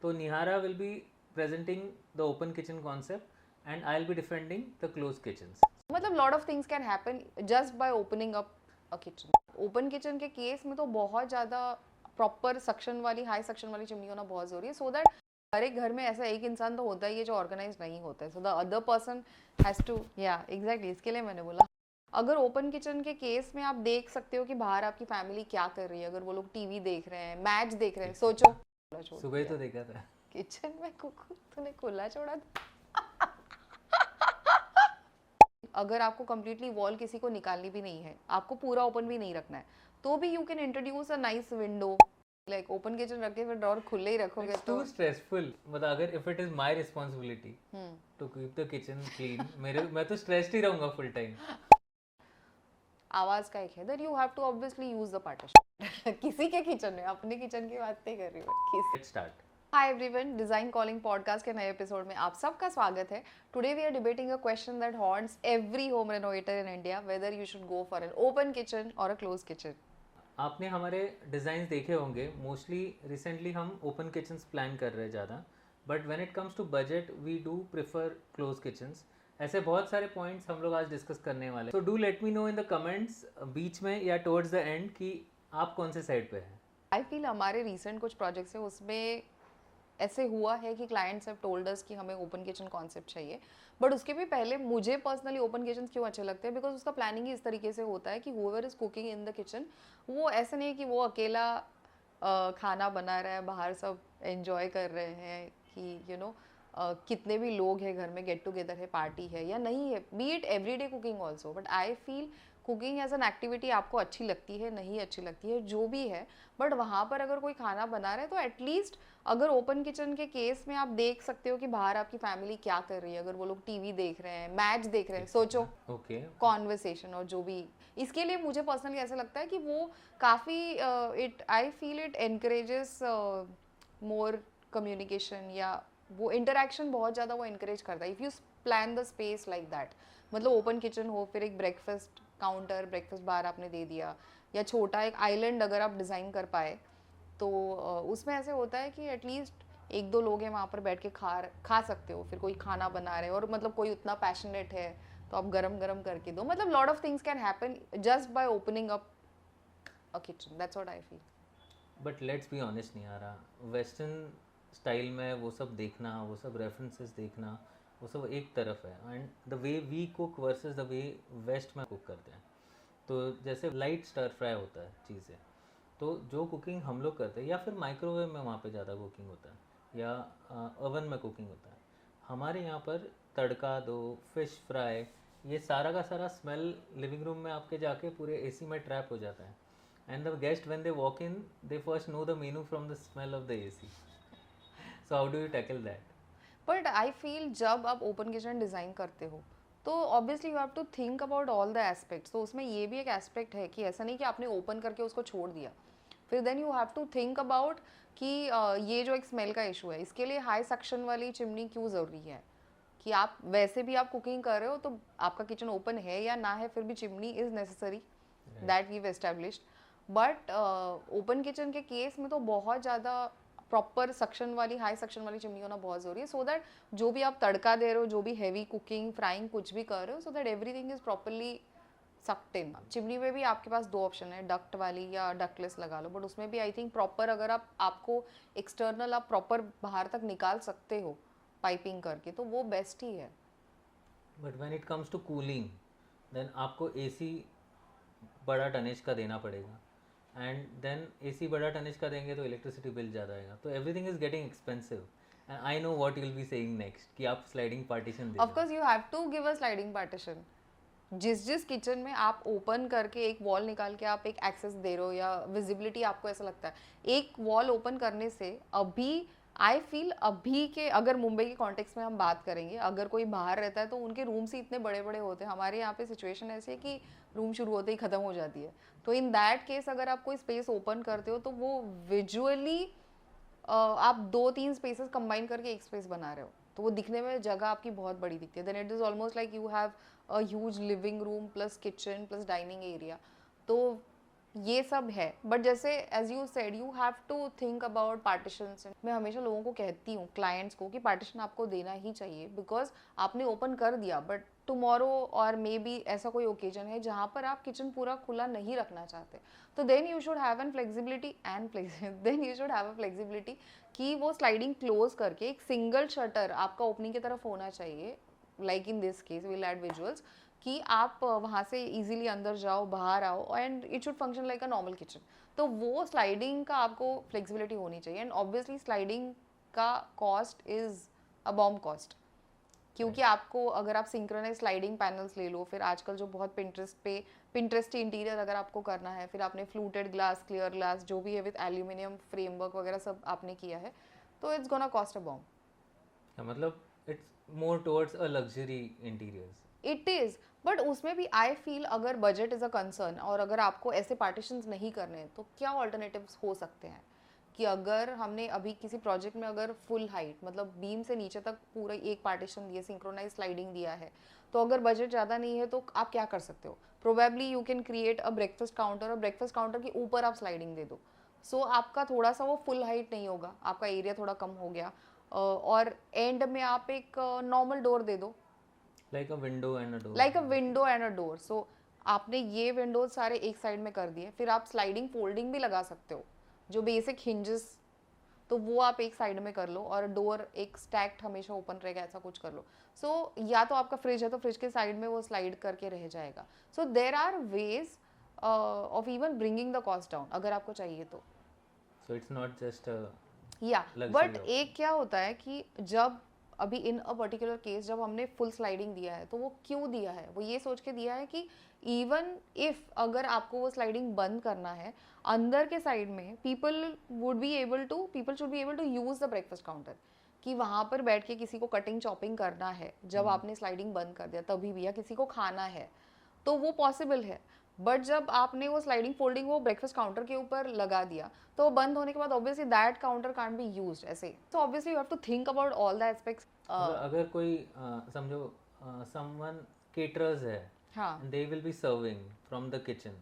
तो निहारा will be presenting the open kitchen concept and I'll be defending the closed kitchens. मतलब lot of things can happen just by opening up a kitchen. Open kitchen के case में तो बहुत ज़्यादा proper suction वाली high suction वाली chimney होना बहुत ज़रूरी है, सो दैट हर एक घर में ऐसा एक इंसान तो होता ही है जो ऑर्गेनाइज नहीं होता है, so the other person has to, या एग्जैक्टली इसके लिए मैंने बोला. अगर ओपन किचन के केस में आप देख सकते हो कि बाहर आपकी फैमिली क्या कर रही है, अगर वो लोग टीवी देख रहे हैं, मैच देख रहे हैं, सोचो सुबह ही तो देखा था किचन में कुकर तूने खुला छोड़ा था. अगर आपको कम्प्लीटली वॉल किसी को निकालनी भी नहीं है, आपको पूरा ओपन भी नहीं रखना है, तो भी you can introduce a nice window. Like open kitchen रख के फिर डोर खुले ही रखोगे It's तो too stressful. मतलब अगर if it is my responsibility to keep the kitchen clean, मैं तो stressed ही रहूँगा full time. आवाज का एक है that you have to obviously use the partition. किसी के किचन में, अपने किचन की बात नहीं कर रही हूँ. Let's start. Hi everyone, design calling podcast के नए एपिसोड में आप सबका स्वागत है. Today we are debating a question that haunts every home renovator in India, whether you should go for an open kitchen और अ क्लोज किचन. आपने हमारे डिज़ाइंस देखे होंगे. मोस्टली रिसेंटली हम ओपन किचन्स प्लान कर रहे हैं ज़्यादा, but when it comes to budget we do prefer close kitchens. ऐसे बहुत सारे पॉइंट्स हम लोग आज डिस्कस करने वाले हैं. So do let me know in the comments बीच में या टुवर्ड्स द एंड कि आप कौन से साइड पे हैं. आई फील हमारे रिसेंट कुछ प्रोजेक्ट्स है उसमें ऐसे हुआ है कि क्लाइंट्स हैव टोल्ड अस कि हमें ओपन किचन कॉन्सेप्ट चाहिए, बट उसके भी पहले मुझे पर्सनली ओपन किचन क्यों अच्छे लगते हैं, बिकॉज उसका प्लानिंग ही इस तरीके से होता है कि whoever is cooking in the kitchen, वो ऐसे नहीं कि वो अकेला खाना बना रहा है, बाहर सब एंजॉय कर रहे हैं कि कितने भी लोग हैं घर में, गेट टुगेदर है, पार्टी है या नहीं है, be it everyday cooking also. But I feel cooking as an activity आपको अच्छी लगती है, नहीं अच्छी लगती है, जो भी है, बट वहाँ पर अगर कोई खाना बना रहा है तो एटलीस्ट अगर ओपन किचन के केस में आप देख सकते हो कि बाहर आपकी फैमिली क्या कर रही है, अगर वो लोग टीवी देख रहे हैं, मैच देख रहे हैं, सोचो ओके कॉन्वर्सेशन और जो भी. इसके लिए मुझे पर्सनली ऐसा लगता है कि वो काफ़ी it I feel it encourages more communication, या वो इंटरेक्शन बहुत ज़्यादा वो इनकरेज करता है if you plan the space like that. मतलब ओपन किचन हो, फिर एक ब्रेकफास्ट काउंटर, ब्रेकफास्ट बार आपने दे दिया, या छोटा एक आइलैंड अगर आप डिज़ाइन कर पाए, तो उसमें ऐसे होता है कि एटलीस्ट एक दो लोग हैं वहाँ पर बैठ के खा सकते हो. फिर कोई खाना बना रहे और मतलब कोई उतना पैशनेट है तो आप गरम गरम करके दो. मतलब lot of things can happen just by opening up a kitchen. That's what I feel. But let's be honest नहीं आ रहा. वेस्टर्न स्टाइल में वो सब देखना, वो सब रेफरेंसेस देखना, वो सब एक तरफ है. And the way we cook versus the way west में कुक करते हैं. तो जैसे लाइट स्टर फ्राई होता है चीज़ें, तो जो कुकिंग हम लोग करते हैं, या फिर माइक्रोवेव में वहाँ पे ज़्यादा कुकिंग होता है, या ओवन में कुकिंग होता है. हमारे यहाँ पर तड़का दो, फिश फ्राई, ये सारा का सारा स्मेल लिविंग रूम में आपके जाके पूरे एसी में ट्रैप हो जाता है. And the guest, when they walk in, they first know the menu from the smell of the AC. So how do you tackle that? But I feel जब आप ओपन किचन डिज़ाइन करते हो तो obviously you have to think about all the aspects. तो उसमें ये भी एक एस्पेक्ट है कि ऐसा नहीं कि आपने ओपन करके उसको छोड़ दिया, फिर then you have to think about कि ये जो एक स्मेल का इशू है, इसके लिए हाई सक्शन वाली चिमनी क्यों ज़रूरी है. कि आप वैसे भी आप कुकिंग कर रहे हो तो आपका किचन ओपन है या ना है, फिर भी chimney is necessary, that we established. But open kitchen के केस में तो बहुत ज़्यादा प्रॉपर सक्शन वाली हाई सक्शन वाली चिमनी होना बहुत ज़रूरी है, सो दैट जो भी आप तड़का दे रहे हो, जो भी हैवी कुकिंग फ्राइंग कुछ भी कर रहे हो, so that everything is properly sucked in. Chimney में भी आपके पास दो ऑप्शन है, डक्ट वाली या डक्टलेस लगा लो, बट उसमें भी आई थिंक प्रॉपर अगर आपको एक्सटर्नल आप प्रॉपर बाहर तक निकाल सकते हो पाइपिंग करके, तो वो बेस्ट ही है. But when it comes to cooling, then आपको AC बड़ा टनेज का देना पड़ेगा. एंड देन AC बड़ा टनेज का देंगे तो इलेक्ट्रिसिटी बिल ज़्यादा आएगा. तो everything is getting expensive. And I know what you will be saying next कि आप स्लाइडिंग पार्टीशन दे of course you have to give a sliding partition. जिस किचन में आप ओपन करके एक वॉल निकाल के आप एक एक्सेस दे रहे हो या विजिबिलिटी आपको ऐसा लगता है, एक वॉल ओपन करने से अभी आई फील अभी के अगर मुंबई के कॉन्टेक्स्ट में हम बात करेंगे, अगर कोई बाहर रहता है तो उनके रूम्स ही इतने बड़े बड़े होते हैं. हमारे यहाँ पे सिचुएशन ऐसी है कि रूम शुरू होते ही ख़त्म हो जाती है. तो इन दैट केस अगर आप कोई स्पेस ओपन करते हो तो वो विजुअली आप दो तीन स्पेसेस कंबाइन करके एक स्पेस बना रहे हो, तो वो दिखने में जगह आपकी बहुत बड़ी दिखती है. Then it is almost like you have a huge living room plus kitchen plus dining area. तो ये सब है, बट जैसे as you said you have to think about partitions. मैं हमेशा लोगों को कहती हूँ, क्लाइंट्स को, कि पार्टीशन आपको देना ही चाहिए, बिकॉज आपने ओपन कर दिया, बट टुमारो और मे बी ऐसा कोई ओकेजन है जहाँ पर आप किचन पूरा खुला नहीं रखना चाहते, तो then you should have an flexibility then you should have a flexibility कि वो स्लाइडिंग क्लोज करके एक सिंगल शटर आपका ओपनिंग की तरफ होना चाहिए, like in this case will add visuals, कि आप वहाँ से इजीली अंदर जाओ बाहर आओ, and it should function like a normal kitchen. तो वो स्लाइडिंग का आपको फ्लेक्सिबिलिटी होनी चाहिए, एंड ऑब्वियसली स्लाइडिंग का cost is a bomb cost, क्योंकि आपको अगर आप सिंक्रोनाइज स्लाइडिंग पैनल्स ले लो, फिर आजकल जो बहुत पिंटरेस्ट इंटीरियर अगर आपको करना है, फिर आपने फ्लूटेड ग्लास, क्लियर ग्लास, जो भी है विद एल्यूमिनियम फ्रेमवर्क वगैरह सब आपने किया है, तो it's gonna cost a bomb. मतलब it's more towards a luxury interiors. It is, but उसमें भी आई फील अगर बजट इज़ अ कंसर्न और अगर आपको ऐसे पार्टीशंस नहीं करने हैं, तो क्या ऑल्टरनेटिव्स हो सकते हैं कि अगर हमने अभी किसी प्रोजेक्ट में अगर फुल हाइट मतलब बीम से नीचे तक पूरा एक पार्टीशन दिया, सिंक्रोनाइज स्लाइडिंग दिया है, तो अगर बजट ज़्यादा नहीं है तो आप क्या कर सकते हो? Probably you can create a breakfast counter, और ब्रेकफास्ट काउंटर के ऊपर आप स्लाइडिंग दे दो, सो आपका थोड़ा सा वो फुल हाइट नहीं होगा, आपका एरिया थोड़ा कम हो गया, और एंड में आप एक नॉर्मल डोर दे दो, like a window and a door. Like a window and a door. So आपने ये विंडोज सारे एक साइड में कर दिए, फिर आप स्लाइडिंग फोल्डिंग भी लगा सकते हो, जो बेसिक हिंजेस, तो वो आप एक साइड में कर लो, और डोर एक स्टैक्ड हमेशा ओपन रहेगा, ऐसा कुछ कर लो। सो या तो आपका फ्रिज है तो फ्रिज के साइड में वो स्लाइड करके रह जाएगा। So there are ways of even bringing the cost down अगर आपको चाहिए तो। So it's not just a या लग्जरी बट ऑप्शन। एक क्या होता है कि जब अभी इन अ पर्टिकुलर केस जब हमने फुल स्लाइडिंग दिया है, तो वो क्यों दिया है? वो ये सोच के दिया है कि इवन इफ अगर आपको वो स्लाइडिंग बंद करना है, अंदर के साइड में people should be able to use the breakfast counter, कि वहाँ पर बैठ के किसी को कटिंग चॉपिंग करना है जब आपने स्लाइडिंग बंद कर दिया तभी भी, या किसी को खाना है, तो वो पॉसिबल है। बट जब आपने वो स्लाइडिंग फोल्डिंग वो ब्रेकफास्ट काउंटर के ऊपर लगा दिया, तो वो बंद होने के बाद obviously that counter can't be used ऐसे। So obviously you have to think about all the aspects. मतलब अगर कोई समझो समवन केटरर्स है, हाँ। They will be serving from the kitchen,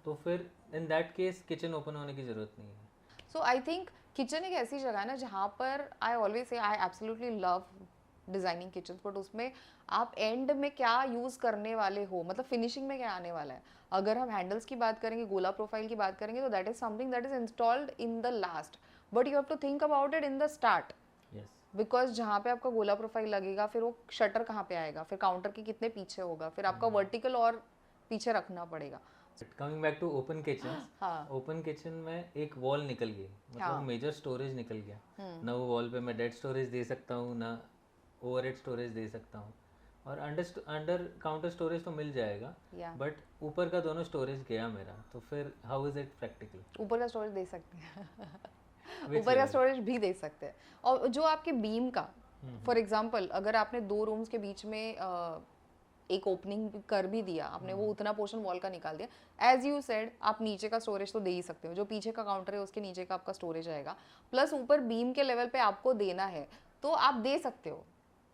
तो फिर in that case kitchen open होने की जरूरत नहीं है। सो आई थिंक किचन एक ऐसी जगह है ना जहाँ पर I always say I absolutely love designing kitchen, but उसमें आप एंड में क्या यूज करने वाले हो, मतलब फिनिशिंग में क्या आने वाला है। अगर हम हैंडल्स की बात करेंगे, गोला प्रोफाइल की बात करेंगे, तो that is something that is installed in the last, but you have to think about it in the start, yes. Because जहाँ पे आपका गोला प्रोफाइल लगेगा, फिर वो शटर कहाँ पे आएगा, फिर काउंटर के कितने पीछे होगा, फिर आपका वर्टिकल और पीछे रखना पड़ेगा। Coming back to open kitchen, हाँ। ओपन किचन में एक वॉल निकल गई, मतलब हाँ। मेजर स्टोरेज निकल गया। ना वो वॉल पे मैं डेड स्टोरेज दे सकता हूँ, ना ओवरहेड स्टोरेज दे सकता हूँ, और अंडर काउंटर स्टोरेज तो मिल जाएगा, या बट ऊपर का दोनों स्टोरेज गया मेरा, तो फिर हाउ इज इट प्रैक्टिकल? ऊपर का स्टोरेज दे सकते हैं Which ऊपर का level? स्टोरेज भी दे सकते हैं। और जो आपके बीम का, फॉर एग्जांपल अगर आपने दो रूम्स के बीच में एक ओपनिंग कर भी दिया आपने, वो उतना पोर्शन वॉल का निकाल दिया, एज यू सेड आप नीचे का स्टोरेज तो दे ही सकते हो, जो पीछे का काउंटर है उसके नीचे का आपका स्टोरेज आएगा, प्लस ऊपर बीम के लेवल पे आपको देना है तो आप दे सकते हो,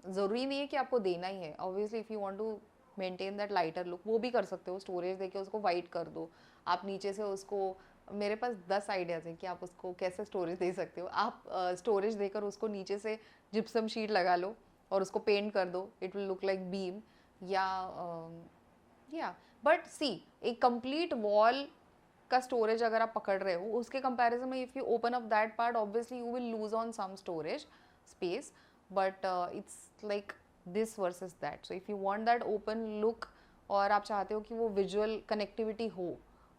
ज़रूरी नहीं है कि आपको देना ही है। Obviously if you want to maintain that lighter look, वो भी कर सकते हो, स्टोरेज देके उसको वाइट कर दो, आप नीचे से उसको, मेरे पास 10 आइडियाज़ हैं कि आप उसको कैसे स्टोरेज दे सकते हो। आप स्टोरेज देकर उसको नीचे से जिप्सम शीट लगा लो और उसको पेंट कर दो, it will look like beam. या बट सी, एक कंप्लीट वॉल का स्टोरेज अगर आप पकड़ रहे हो, उसके कंपैरिजन में if you open up that part, obviously you will lose on some storage space, but it's like this versus that. So if you want that open look और आप चाहते हो कि वो विजुअल कनेक्टिविटी हो,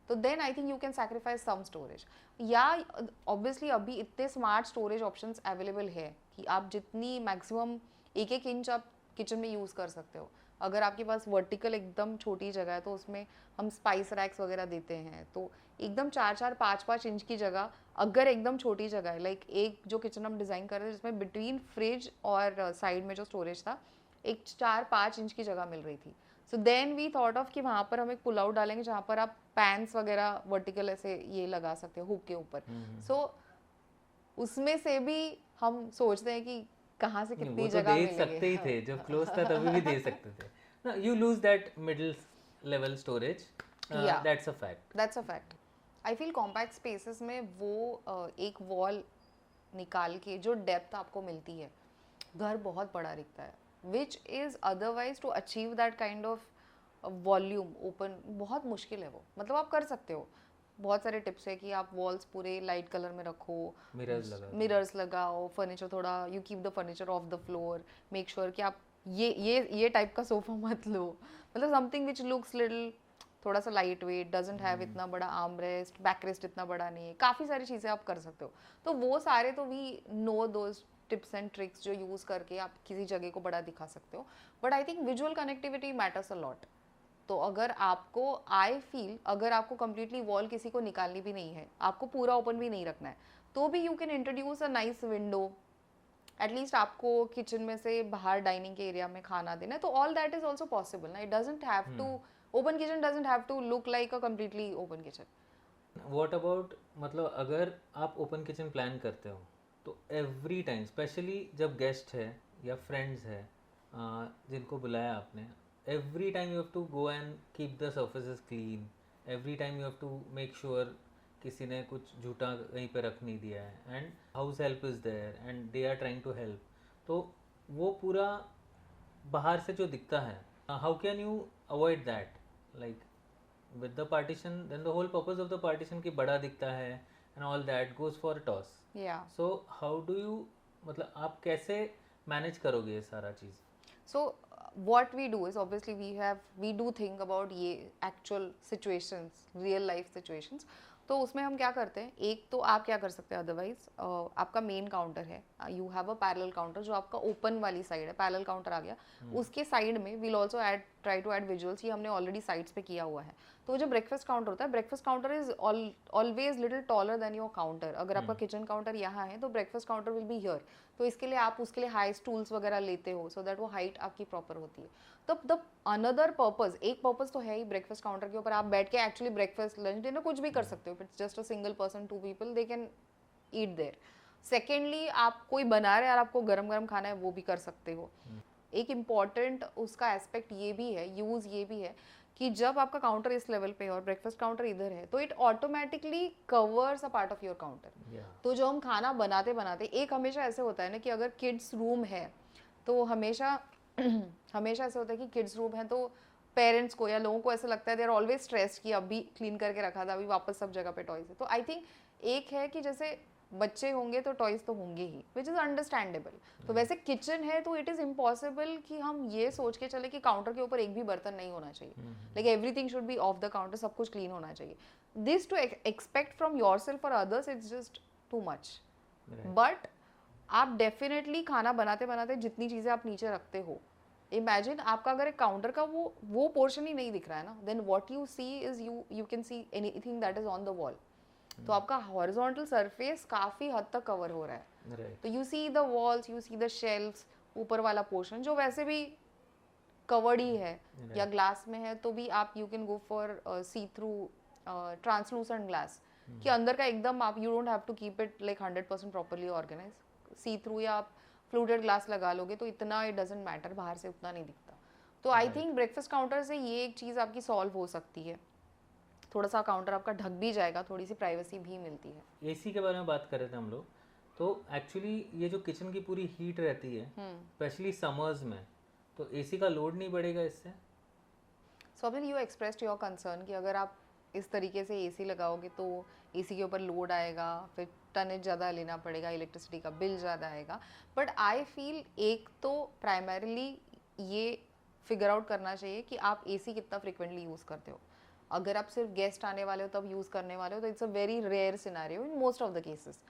तो then I think you can sacrifice some storage. या obviously अभी इतने स्मार्ट स्टोरेज ऑप्शंस अवेलेबल है कि आप जितनी मैक्सिमम एक एक इंच आप किचन में यूज़ कर सकते हो। अगर आपके पास वर्टिकल एकदम छोटी जगह है तो उसमें हम स्पाइस रैक्स वगैरह देते हैं, तो एकदम 4-4 5-5 इंच की जगह, अगर एकदम छोटी जगह है, लाइक एक जो किचन हम डिज़ाइन कर रहे हैं जिसमें बिटवीन फ्रिज और साइड में जो स्टोरेज था एक 4-5 इंच की जगह मिल रही थी, so then we thought of कि वहाँ पर हम एक पुल आउट डालेंगे जहाँ पर आप पैंस वगैरह वर्टिकल ऐसे ये लगा सकते हो हुक के ऊपर। सो उसमें से भी हम सोचते हैं कि कहाँ से नहीं, कितनी वो तो जगह दे मिलेगी। सकते ही थे, जब क्लोज था तभी भी दे सकते थे ना। You lose that middle level storage, Yeah. That's a fact. That's a fact. I feel compact spaces में वो एक वॉल निकाल के जो डेप्थ आपको मिलती है, घर बहुत बड़ा दिखता है, which is otherwise to achieve that kind of volume open बहुत मुश्किल है वो, मतलब आप कर सकते हो। बहुत सारे टिप्स है कि आप वॉल्स पूरे लाइट कलर में रखो, मिरर्स लगाओ, फर्नीचर थोड़ा you keep the furniture of the floor, make sure कि आप ये टाइप का सोफा मत लो, मतलब समथिंग विच लुक्स लिटिल थोड़ा सा लाइट वेट, डजेंट हैव इतना बड़ा आर्म रेस्ट, बैक रेस्ट इतना बड़ा नहीं है, काफ़ी सारी चीज़ें आप कर सकते हो। तो वो सारे तो we know those tips and tricks जो यूज़ करके आप किसी जगह को बड़ा दिखा सकते हो, but I think visual connectivity matters a lot. तो अगर आपको आई फील अगर आपको कम्प्लीटली वॉल किसी को निकालनी भी नहीं है, आपको पूरा ओपन भी नहीं रखना है, तो भी you can introduce a nice window, at least आपको किचन में से बाहर डाइनिंग के एरिया में खाना देना है, तो all that is also possible ना, it doesn't have to open kitchen doesn't have to look like a completely open kitchen. What about, मतलब अगर आप ओपन किचन प्लान करते हो तो एवरी टाइम, स्पेशली जब गेस्ट है या फ्रेंड्स है जिनको बुलाया आपने, every time you have to go and keep the surfaces clean, every time you have to make sure किसी ने कुछ झूठा कहीं पे रख नहीं दिया है, and house help is there and they are trying to help, तो वो पूरा बाहर से जो दिखता है, how can you avoid that, like with the partition, then the whole purpose of the partition की बड़ा दिखता है and all that goes for a toss. Yeah. So how do you, मतलब आप कैसे मैनेज करोगे ये सारा चीज़? So what we do is obviously we do think about ये actual situations, real life situations. तो उसमें हम क्या करते हैं, एक तो आप क्या कर सकते हैं, अदरवाइज आपका मेन काउंटर है, you have a parallel counter जो आपका ओपन वाली साइड है, पैरेलल काउंटर आ गया, उसके साइड में we'll also add try to add visuals, ये हमने ऑलरेडी साइड्स पे किया हुआ है। तो जो ब्रेकफास्ट काउंटर होता है, breakfast counter is always little taller than your counter. अगर आपका किचन काउंटर यहाँ है तो breakfast counter will be here, तो इसके लिए आप उसके लिए हाई स्टूल्स वगैरह लेते हो सो दैट वो हाइट आपकी प्रॉपर होती है। तो द अनदर पर्पज, एक पर्पज तो है ही ब्रेकफास्ट काउंटर के ऊपर आप बैठ के एक्चुअली ब्रेकफास्ट लंच डिनर कुछ भी कर सकते हो, it's just a single person, 2 people they can eat there. Secondly आप कोई बना रहे हैं और आपको गरम गरम खाना है, वो भी कर सकते हो। एक इम्पॉर्टेंट उसका एस्पेक्ट ये भी है, यूज ये भी है कि जब आपका काउंटर इस लेवल पे है और ब्रेकफास्ट काउंटर इधर है, तो it automatically covers a part of your counter. तो जो हम खाना बनाते बनाते, एक हमेशा ऐसे होता है ना कि अगर किड्स रूम है तो हमेशा हमेशा ऐसे होता है कि किड्स रूम है तो पेरेंट्स को या लोगों को ऐसा लगता है दे आर ऑलवेज स्ट्रेस्ड कि अभी क्लीन करके रखा था, अभी वापस सब जगह पे टॉयज है। तो आई थिंक एक है कि जैसे बच्चे होंगे तो टॉयज तो होंगे ही, विच इज़ अंडरस्टैंडेबल। तो वैसे किचन है तो इट इज़ इम्पॉसिबल कि हम ये सोच के चले कि काउंटर के ऊपर एक भी बर्तन नहीं होना चाहिए, like everything should be off the counter, सब कुछ क्लीन होना चाहिए। This to expect from yourself और others, it's just too much. But आप डेफिनेटली खाना बनाते बनाते जितनी चीज़ें आप नीचे रखते हो, इमेजिन आपका अगर एक काउंटर का वो पोर्शन ही नहीं दिख रहा है ना, then what you see is you can see anything that is on the wall. तो आपका हॉरिजॉन्टल सरफेस काफ़ी हद तक कवर हो रहा है। तो you see the walls, you see the shelfs, ऊपर वाला पोर्शन जो वैसे भी कवर्ड ही है या ग्लास में है तो भी आप you can go for see through translucent glass, कि अंदर का एकदम आप you don't have to keep it like 100% properly organise. See through या आप फ्लूटेड ग्लास लगा लोगे तो इतना इट डजेंट मैटर, बाहर से उतना नहीं दिखता। तो आई थिंक ब्रेकफास्ट काउंटर से ये एक चीज़ आपकी सॉल्व हो सकती है, थोड़ा सा काउंटर आपका ढक भी जाएगा, थोड़ी सी प्राइवेसी भी मिलती है। एसी के बारे में बात कर रहे थे हम लोग, तो एक्चुअली ये जो किचन की पूरी हीट रहती है स्पेशली समर्स में, तो एसी का लोड नहीं बढ़ेगा इससे? Swapnil, you expressed your concern कि अगर आप इस तरीके से एसी लगाओगे तो एसी के ऊपर लोड आएगा, फिर टनेज ज़्यादा लेना पड़ेगा, इलेक्ट्रिसिटी का बिल ज़्यादा आएगा। बट आई फील एक तो प्राइमरीली ये फिगर आउट करना चाहिए कि आप एसी कितना फ्रिक्वेंटली यूज़ करते हो। अगर आप सिर्फ गेस्ट आने वाले हो तब यूज़ करने वाले हो तो it's a very rare scenario in most of the cases.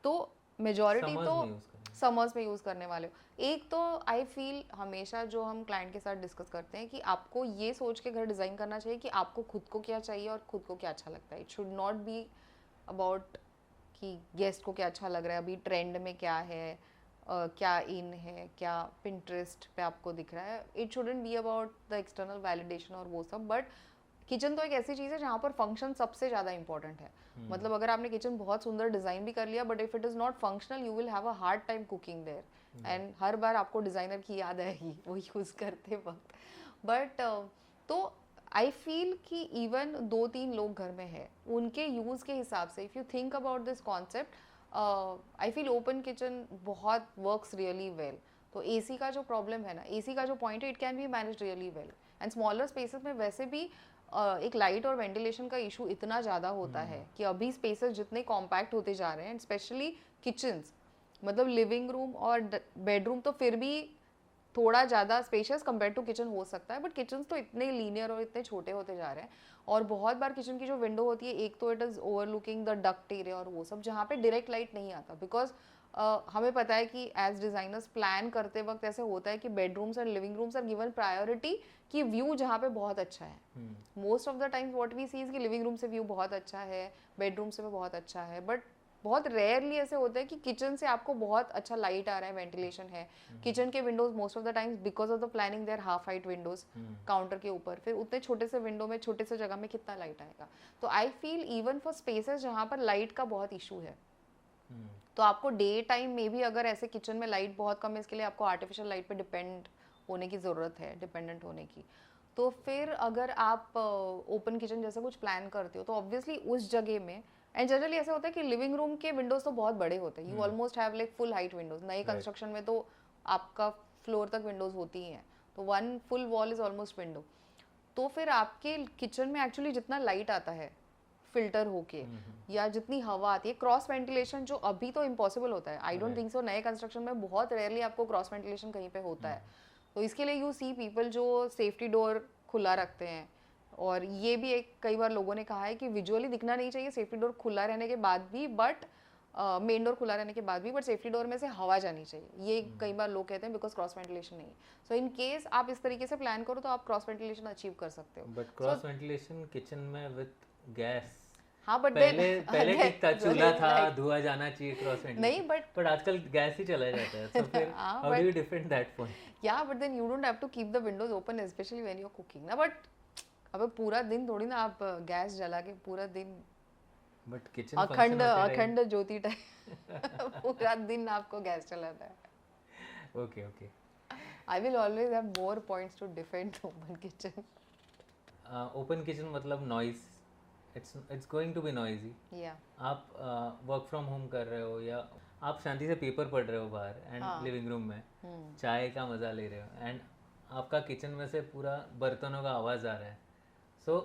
तो मेजॉरिटी तो समर्स में यूज़ करने वाले हो। एक तो आई फील हमेशा जो हम क्लाइंट के साथ डिस्कस करते हैं कि आपको ये सोच के घर डिज़ाइन करना चाहिए कि आपको खुद को क्या चाहिए और खुद को क्या अच्छा लगता है। It should not be about कि गेस्ट को क्या अच्छा लग रहा है, अभी ट्रेंड में क्या है, क्या इन है, क्या पिंटरेस्ट पे आपको दिख रहा है। It shouldn't be about the external validation और वो सब। बट किचन तो एक ऐसी चीज़ है जहाँ पर फंक्शन सबसे ज़्यादा इंपॉर्टेंट है। मतलब अगर आपने किचन बहुत सुंदर डिज़ाइन भी कर लिया but if it is not functional you will have a hard time cooking there and हर बार आपको डिज़ाइनर की याद आएगी वो यूज़ करते वक्त। बट तो आई फील कि इवन 2-3 लोग घर में है, उनके यूज़ के हिसाब से if you think about this concept, I feel open kitchen बहुत वर्क्स रियली वेल. तो एसी का जो प्रॉब्लम है ना, एसी का जो पॉइंट है, it can be manage really well. And smaller spaces में वैसे भी एक लाइट और वेंटिलेशन का इशू इतना ज़्यादा होता है कि अभी स्पेसेस जितने कॉम्पैक्ट होते जा रहे हैं, एंड स्पेशली किचन्स, मतलब लिविंग रूम और बेडरूम तो फिर भी थोड़ा ज़्यादा स्पेशियस कंपेयर टू किचन हो सकता है, बट किचन तो इतने लीनियर और इतने छोटे होते जा रहे हैं. और बहुत बार किचन की जो विंडो होती है, एक तो it is overlooking the duct area और वो सब, जहाँ पे डायरेक्ट लाइट नहीं आता. बिकॉज हमें पता है कि एज डिज़ाइनर्स प्लान करते वक्त ऐसे होता है कि bedrooms and living rooms are given priority कि व्यू जहाँ पे बहुत अच्छा है. Most of the times what we see is कि लिविंग रूम से व्यू बहुत अच्छा है, बेडरूम से भी बहुत अच्छा है, बट बहुत रेयरली ऐसे होता है कि किचन से आपको बहुत अच्छा लाइट आ रहा है, वेंटिलेशन है. किचन के windows most of the times because of the planning there half height windows counter के ऊपर, फिर उतने छोटे से विंडो में छोटे से जगह में कितना लाइट आएगा. तो I feel even for spaces जहाँ पर लाइट का बहुत इशू है, तो आपको डे टाइम में भी अगर ऐसे किचन में लाइट बहुत कम है, इसके लिए आपको आर्टिफिशियल लाइट पे डिपेंड होने की ज़रूरत है, डिपेंडेंट होने की. तो फिर अगर आप ओपन किचन जैसा कुछ प्लान करते हो तो ऑब्वियसली उस जगह में, एंड जनरली ऐसा होता है कि लिविंग रूम के विंडोज तो बहुत बड़े होते हैं, you almost have like full height Windows. नए कंस्ट्रक्शन में तो आपका फ्लोर तक विंडोज होती ही हैं, तो one full wall is almost window. तो फिर आपके किचन में एक्चुअली जितना लाइट आता है फिल्टर होके, या जितनी हवा आती है, क्रॉस वेंटिलेशन जो अभी तो इम्पॉसिबल होता है, आई डोंट थिंक सो. नए कंस्ट्रक्शन में बहुत रेयरली आपको क्रॉस वेंटिलेशन कहीं पे होता है. तो इसके लिए यू सी पीपल जो सेफ्टी डोर खुला रखते हैं. और ये भी एक कई बार लोगों ने कहा है कि विजुअली दिखना नहीं चाहिए सेफ्टी डोर खुला रहने के बाद भी, बट मेन डोर खुला रहने के बाद भी, बट सेफ्टी डोर में से हवा जानी चाहिए, ये कई बार लोग कहते हैं बिकॉज क्रॉस वेंटिलेशन नहीं है. सो इन केस आप इस तरीके से प्लान करो तो आप क्रॉस वेंटिलेशन अचीव कर सकते हो. बट क्रॉस वेंटिलेशन किचन में विद गैस, हाँ बट पहले पहले again, ठीक था, चूल्हा था, like- धुआं जाना चाहिए क्रॉस नहीं वेंटिलेशन, बट आजकल गैस ही चला जाता है. तो फिर हाँ how do you defend that point? Yeah but then you don't have to keep the windows open specially when you are cooking ना. बट अबे पूरा दिन थोड़ी ना आप गैस जला के पूरा दिन बट किचन अखंड अखंड ज्योति टाइप पूरा दिन आपको गैस चलाना है. Okay okay. I will always have more points to defend open kitchen. Open kitchen मतलब noise, it's going to be noisy. या आप वर्क फ्रॉम होम कर रहे हो या आप शांति से पेपर पढ़ रहे हो बाहर, एंड लिविंग रूम में चाय का मज़ा ले रहे हो, एंड आपका किचन में से पूरा बर्तनों का आवाज़ आ रहा है. So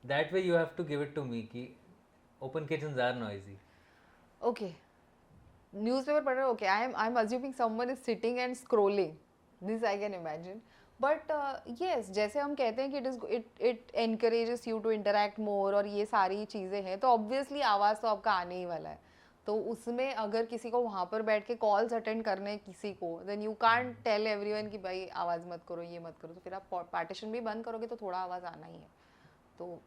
that way you have to give it to me कि open kitchens are noisy. Okay, newspaper पढ़ रहे हो, okay, I am assuming someone is sitting and scrolling, this I can imagine. But yes, जैसे हम कहते हैं कि it encourages you to interact more और ये सारी चीज़ें हैं, तो ऑब्वियसली आवाज़ तो आपका आने ही वाला है. तो उसमें अगर किसी को वहाँ पर बैठ के कॉल्स अटेंड करने किसी को, then you can't tell everyone कि भाई आवाज़ मत करो, ये मत करो. तो फिर आप पार्टीशन भी बंद करोगे तो थोड़ा आवाज़ आना ही है. तो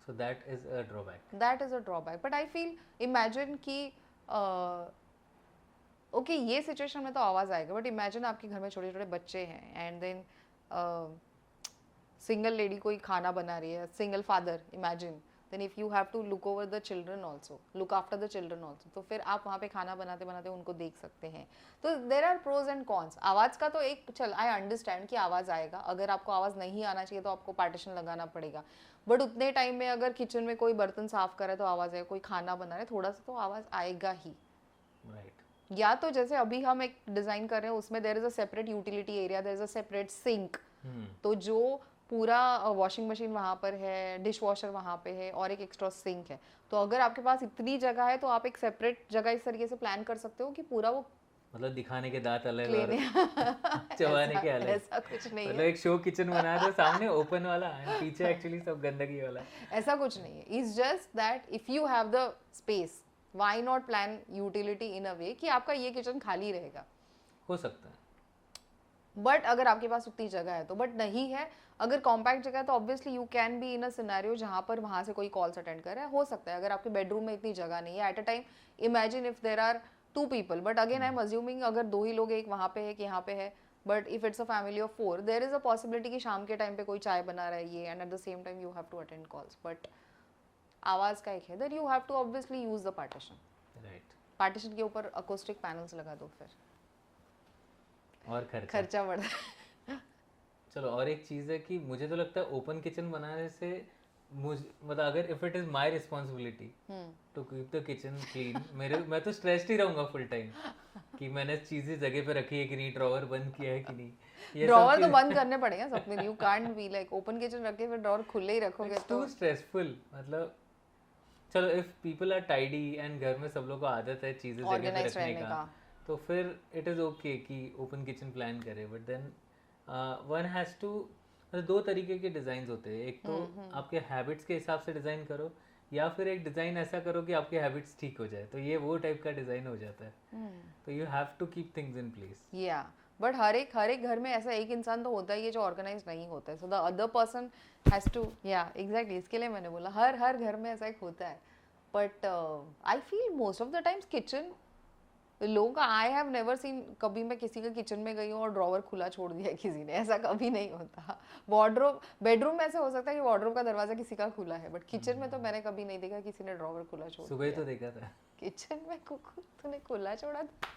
so that is a drawback. That is a drawback. But I feel, imagine कि ओके ये सिचुएशन में तो आवाज़ आएगा, बट इमेजिन आपके घर में छोटे छोटे बच्चे हैं एंड देन सिंगल लेडी कोई खाना बना रही है, single father, imagine, then if you have to look over the children also, look after the children also, तो फिर आप वहाँ पे खाना बनाते बनाते उनको देख सकते हैं. तो there are pros and cons. आवाज़ का तो एक चल, आई अंडरस्टैंड कि आवाज़ आएगा, अगर आपको आवाज़ नहीं आना चाहिए तो आपको पार्टीशन लगाना पड़ेगा. बट उतने टाइम में अगर किचन में कोई बर्तन साफ करे तो आवाज़ आएगा, कोई खाना बना रहे थोड़ा सा तो आवाज़ आएगा ही. राइट. या तो जैसे अभी हम एक डिज़ाइन कर रहे हैं उसमें there is a separate utility area, there is a separate sink. तो जो पूरा वॉशिंग मशीन वहाँ पर है, डिश वॉशर वहाँ पे है और एक एक्स्ट्रा सिंक है. तो अगर आपके पास इतनी जगह है तो आप एक सेपरेट जगह इस तरीके से प्लान कर सकते हो कि पूरा वो मतलब दिखाने के दांत अलग और क्लीन चबाने के अलग. ऐसा कुछ नहीं मतलब है, एक शो किचन बना दो सामने ओपन वाला, and पीछे एक्चुअली सब गंदगी वाला. ऐसा कुछ नहीं है. It's just that if you have the space, why not plan utility in a way कि आपका ये किचन खाली रहेगा. हो सकता है. बट अगर आपके पास उतनी जगह है तो, बट नहीं है, अगर कॉम्पैक्ट जगह है तो obviously you can be in a scenario जहाँ पर वहाँ से कोई कॉल्स अटेंड कर रहा है. हो सकता है अगर आपके बेडरूम में इतनी जगह नहीं है at a time, imagine if there are 2 people, but again I am assuming अगर 2 ही लोग, एक वहाँ पे है, एक यहाँ पे है, but if it's a family of 4, there is a possibility कि शाम के टाइम पे कोई चाय बना रहा है ये, and at the same time you have to attend calls. But आवाज़ का एक है, then you have to obviously use the partition. Right. Partition के ऊपर अकोस्टिक पैनल्स लगा दो, फिर और खर्चा. खर्चा बढ़ता है. चलो, और एक चीज़ है कि मुझे तो लगता है ओपन किचन बनाने से मुझे मतलब अगर if it is my responsibility to keep the kitchen clean, मैं तो स्ट्रेस्ड ही रहूँगा फुल टाइम कि मैंने चीज़ें जगह पे रखी है कि नहीं, ड्रॉवर बंद किया है कि नहीं, ये सब ड्रॉवर तो चीज़ बंद करने पड़ेंगे Swapnil, you can't be like open kitchen रख के फिर ड्रॉवर खुले ही रखोगे इट्स तो टू स्ट्रेसफुल। मतलब चलो, if people are tidy and घर में सब लोग को आदत है चीज़ें जगह पे ऑर्गेनाइज रखने रहने का, का। तो फिर इट इज़ ओके कि ओपन किचन प्लान करे, but then one has to, मतलब दो तरीके के डिज़ाइंस होते हैं। एक तो आपके हैबिट्स के हिसाब से डिज़ाइन करो, या फिर एक डिज़ाइन ऐसा करो कि आपके हैबिट्स ठीक हो जाए, तो ये वो टाइप का डिज़ाइन हो जाता है। तो you have to keep things in place. या बट हर एक घर में ऐसा एक इंसान तो होता ही है जो ऑर्गेनाइज नहीं होता है, so the other person has to, या एग्जैक्टली, इसके लिए मैंने बोला हर घर में ऐसा एक होता है। But I feel most of the times kitchen लोगों का, आई हैव नेवर सीन, कभी मैं किसी के किचन में गई हूँ और ड्रॉवर खुला छोड़ दिया है किसी ने, ऐसा कभी नहीं होता। वार्डरोब, बेडरूम में ऐसा हो सकता है कि वार्डरोब का दरवाजा किसी का खुला है, बट किचन में तो मैंने कभी नहीं देखा किसी ने ड्रॉवर खुला छोड़ सुबह ही दिया। तो देखा था। किचन में कुकू तूने खुला छोड़ा था?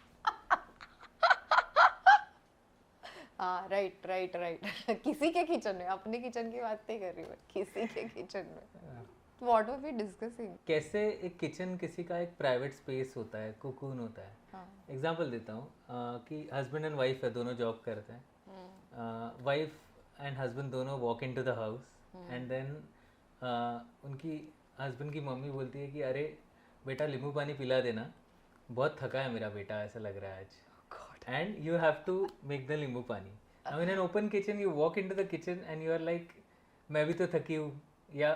हाँ, राइट राइट राइट। किसी के किचन में, अपने किचन की बात नहीं कर रही मैं, किसी के किचन में। What were we discussing? कैसे एक किचन किसी का एक प्राइवेट स्पेस होता है, कुकून होता है। एग्जांपल देता हूँ कि हस्बैंड एंड वाइफ है, दोनों जॉब करते हैं। वाइफ एंड हस्बैंड दोनों walk into the house, and then उनकी हस्बैंड की मम्मी बोलती है कि अरे बेटा नींबू पानी पिला देना, बहुत थका है मेरा बेटा, ऐसा लग रहा है आज, and you have to make the नींबू पानी. Now in an open kitchen you walk into the kitchen and you are like, मैं भी तो थकी हूँ, या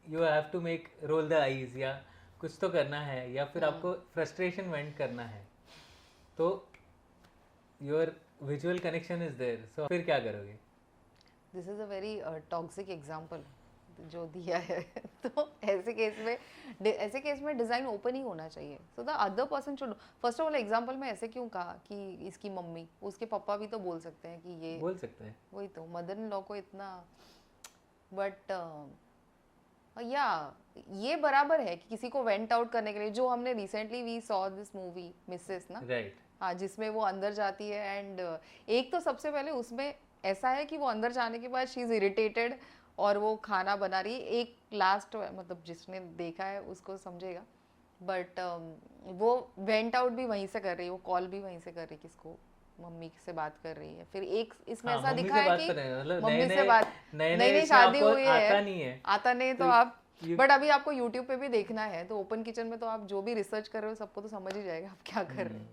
you have to make roll the eyes, या कुछ तो करना है, या फिर आपको frustration vent करना है, तो your visual connection is there, so फिर क्या करोगे? This is a very toxic example जो दिया है। तो ऐसे केस में डिज़ाइन ओपन ही होना चाहिए, सो the other person should, first of all example में ऐसे क्यों कहा कि इसकी मम्मी, उसके पापा भी तो बोल सकते हैं कि ये, बोल सकते हैं, वही तो मदर इन लॉ को इतना, बट या ये बराबर है कि किसी को वेंट आउट करने के लिए, जो हमने recently we saw this movie Mrs ना, राइट, हाँ, जिसमें वो अंदर जाती है एंड एक तो सबसे पहले उसमें ऐसा है कि वो अंदर जाने के बाद शी इज इरिटेटेड और वो खाना बना रही है, एक लास्ट, मतलब जिसने देखा है उसको समझेगा, बट वो वेंट आउट भी वहीं से कर रही है, वो कॉल भी वहीं से कर रही है, किसको, मम्मी से बात कर रही है। फिर एक इसमें हाँ, ऐसा मम्मी दिखा से है बात कि कर रहे हैं, मतलब मम्मी से नए बात, नए नई नई इसमें शादी आपको हुई है, आता नहीं है, आता नहीं तो तो आप, you- बट अभी आपको यूट्यूब पे भी देखना है, तो ओपन किचन में तो आप जो भी रिसर्च कर रहे हो सबको तो समझ ही जाएगा आप क्या कर रहे हो।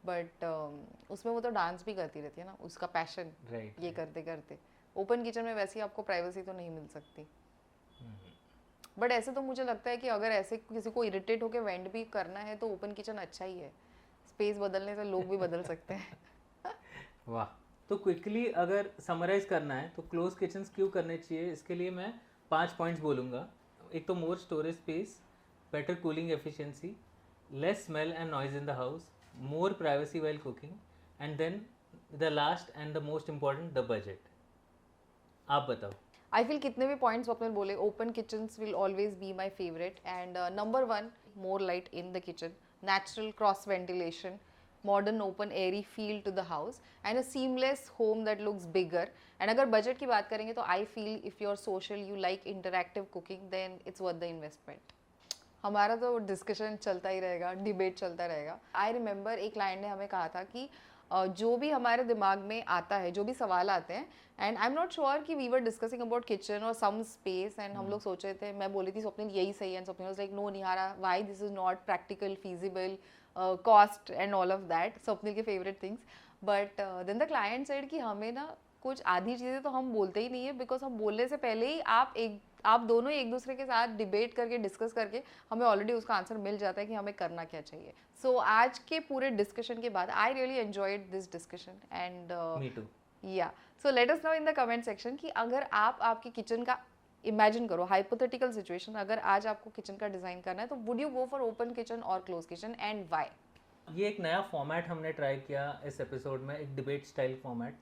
बट उसमें वो तो डांस भी करती रहती है ना, उसका पैशन राइट, ये करते करते। ओपन किचन में वैसे ही आपको प्राइवेसी तो नहीं मिल सकती। बट ऐसे तो मुझे लगता है कि अगर ऐसे किसी को इरिटेट होकर वेंट भी करना है तो ओपन किचन अच्छा ही है, स्पेस बदलने से लोग भी बदल सकते हैं। वाह। तो क्विकली अगर समराइज करना है तो क्लोज किचन्स क्यों करने चाहिए, इसके लिए मैं 5 पॉइंट्स बोलूँगा। एक तो more storage space, better cooling efficiency, less smell and noise in the house, more privacy while cooking, and then the last and the most important, the budget. आप बताओ। आई फील कितने भी पॉइंट्स आपने बोले, open kitchens will always be my favourite. And number 1, more light in the kitchen, natural cross ventilation, modern open airy feel to the house, and a seamless home that looks bigger. And अगर budget की बात करेंगे तो I feel if you are social, you like interactive cooking, then it's worth the investment. हमारा तो discussion चलता ही रहेगा, debate चलता रहेगा। आई रिमेंबर एक क्लाइंट ने हमें कहा था कि जो भी हमारे दिमाग में आता है, जो भी सवाल आते हैं, and I am not sure कि we were discussing about kitchen और सम स्पेस, एंड हम लोग सोच रहे थे, मैं बोली थी स्वप्निल यही सही है, and Swapnil was like no Nihara, why this is not practical, feasible, cost and all of that, Swapnil के favourite things. But then the client said कि हमें ना कुछ आधी चीज़ें तो हम बोलते ही नहीं है, बिकॉज हम बोलने से पहले ही आप दोनों एक दूसरे के साथ डिबेट करके, डिस्कस करके हमें ऑलरेडी उसका आंसर मिल जाता है कि हमें करना क्या चाहिए। सो आज के पूरे डिस्कशन के बाद I really enjoyed this discussion and me too. Yeah so let us know in the comment section कि अगर आप आपके किचन का इमेजिन करो, हाइपोथेटिकल सिचुएशन, अगर आज आपको किचन का डिज़ाइन करना है तो would you go for open kitchen और क्लोज किचन, एंड व्हाई? ये एक नया फॉर्मेट हमने ट्राई किया इस एपिसोड में, एक डिबेट स्टाइल फॉर्मेट।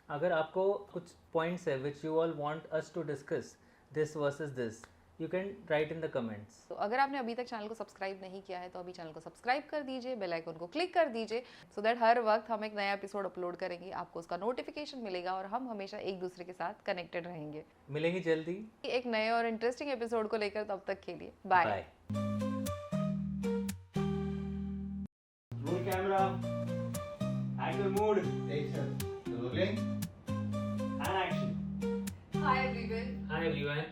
अगर आपको कुछ पॉइंट्स है which you all want us to discuss, this versus this, you can write in the comments. तो अगर आपने अभी तक चैनल को सब्सक्राइब नहीं किया है तो अभी चैनल को सब्सक्राइब कर दीजिए, बेल आइकन को क्लिक कर दीजिए, सो दैट हर वक्त हम एक नया एपिसोड अपलोड करेंगे आपको उसका नोटिफिकेशन मिलेगा और हम हमेशा एक दूसरे के साथ कनेक्टेड रहेंगे मिलेंगे जल्दी. एक नए और इंटरेस्टिंग एपिसोड को लेकर. तब तक के लिए bye. Bye. Roll camera. Actor mode. Action. Rolling. And action. Hi everyone. Hi everyone.